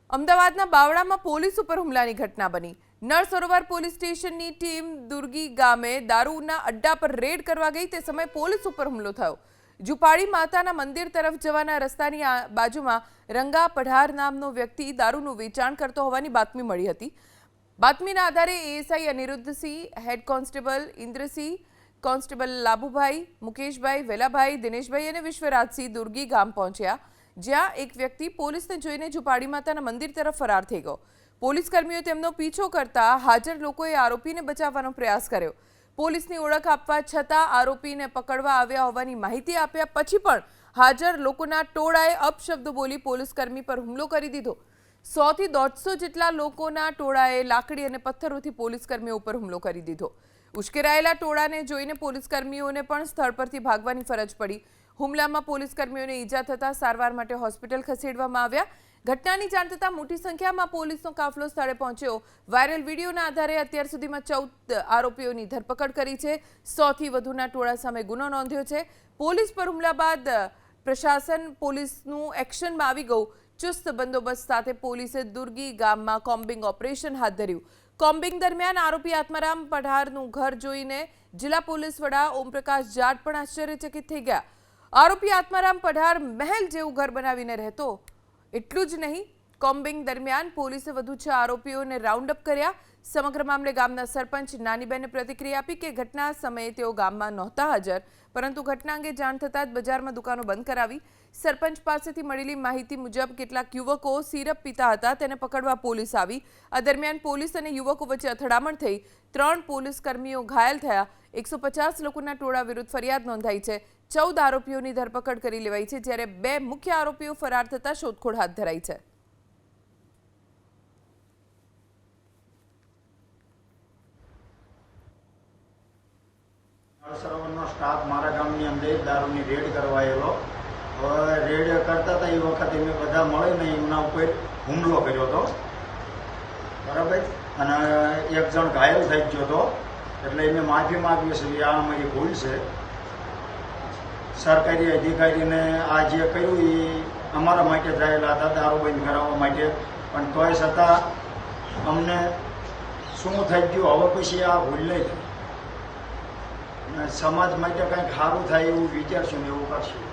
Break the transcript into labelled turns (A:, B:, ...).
A: અમદાવાદના બાવળામાં પોલીસ ઉપર હુમલાની ઘટના બની। નળ સરોવર પોલીસ સ્ટેશનની ટીમ દુર્ગી ગામે દારૂના અડ્ડા પર રેડ કરવા ગઈ તે સમયે પોલીસ ઉપર હુમલો થયો। ઝુપાડી માતાના મંદિર તરફ જવાના રસ્તાની બાજુમાં રંગા પઢાર નામનો વ્યક્તિ દારૂનું વેચાણ કરતો હોવાની બાતમી મળી હતી। બાતમીના આધારે ASI Aniruddhsinh, head constable Indrasinh, constable Labhubhai, Mukeshbhai, Velabhai, Dineshbhai અને વિશ્વરાજસિંહ દુર્ગી ગામ પહોંચ્યા, જ્યાં એક વ્યક્તિ પોલીસને જોઈને ઝુપાડી માતાના મંદિર તરફ ફરાર થઈ ગયો। પોલીસ કર્મીઓ તેમનો પીછો કરતા હાજર લોકોએ આરોપીને બચાવવાનો પ્રયાસ કર્યો। પોલીસની ઓળખ આપવા છતાં આરોપીને પકડવા આવ્યા હોવાની માહિતી આપ્યા પછી પણ હાજર લોકોના ટોળાએ અપશબ્દો બોલી પોલીસ કર્મી પર હુમલો કરી દીધો। 100 થી 150 જેટલા લોકોના ટોળાએ લાકડી અને પથ્થરોથી પોલીસ કર્મીઓ ઉપર હુમલો કરી દીધો। ઉશ્કેરાયેલા ટોળાને જોઈને પોલીસ કર્મીઓને પણ સ્થળ પરથી ભાગવાની ફરજ પડી। હુમલામાં પોલીસ કર્મીઓને ઈજા થતા સારવાર માટે હોસ્પિટલ ખસેડવામાં આવ્યા। ઘટનાની જાણ થતાં મોટી સંખ્યામાં પોલીસનો કાફલો સ્થળે પહોંચ્યો। વાયરલ વિડીયોના આધારે અત્યાર સુધીમાં 14 આરોપીઓની ધરપકડ કરી છે। 100 થી વધુના ટોળા સામે ગુનો નોંધ્યો છે। પોલીસ પર હુમલા બાદ પ્રશાસન પોલીસનું એક્શનમાં આવી ગયું। ચુસ્ત બંદોબસ્ત સાથે પોલીસે દુર્ગી ગામમાં કોમ્બિંગ ઓપરેશન હાથ ધર્યું। કોમ્બિંગ દરમિયાન આરોપી આત્મારામ પઢારનું ઘર જોઈને જિલ્લા પોલીસ વડા ઓમપ્રકાશ જાટ પણ આશ્ચર્યચકિત થઈ ગયા। આરોપી આત્મારામ પઢાર મહેલ જેવું ઘર બનાવીને રહેતો। એટલું જ નહીં, કોમ્બિંગ દરમિયાન પોલીસે વધુ 6 આરોપીઓને રાઉન્ડ અપ કર્યા। સમગ્ર મામલે ગામના સરપંચ નાનીબેને પ્રતિક્રિયા આપી કે ઘટના સમયે તેઓ ગામમાં નહોતા હાજર, પરંતુ ઘટના અંગે જાણ થતાં જ બજારમાં દુકાનો બંધ કરાવી। સરપંચ પાસેથી મળેલી માહિતી મુજબ કેટલાક યુવકો સિરપ પીતા હતા, તેને પકડવા પોલીસ આવી। આ દરમિયાન પોલીસ અને યુવકો વચ્ચે અથડામણ થઈ। 3 પોલીસ કર્મીઓ ઘાયલ થયા। 150 લોકોના ટોળા વિરુદ્ધ ફરિયાદ નોંધાઈ છે। 14 આરોપીઓની ધરપકડ કરી લેવાઈ છે, જ્યારે 2 મુખ્ય આરોપીઓ ફરાર થતા શોધખોળ હાથ ધરાઈ છે।
B: સરોવરનો સ્ટાફ મારા ગામની અંદર દારૂની રેડ કરવા આવેલો। રેડ કરતા હતા એ વખતે મેં બધા મળીને એમના ઉપર હુમલો કર્યો હતો, બરાબર। અને એક જણ ઘાયલ થઈ ગયો હતો, એટલે એને માફી માગવી છે, આ અમારી ભૂલ છે। સરકારી અધિકારીને આ જે કર્યું એ અમારા માટે થયેલા હતા, દારૂ બંધ કરાવવા માટે, પણ તોય છતાં અમને શું થઈ ગયું હવે પછી આ ભૂલ નહીં થાય। સમાજ માટે કંઈક સારું થાય એવું વિચારશું ને એવું કરશું।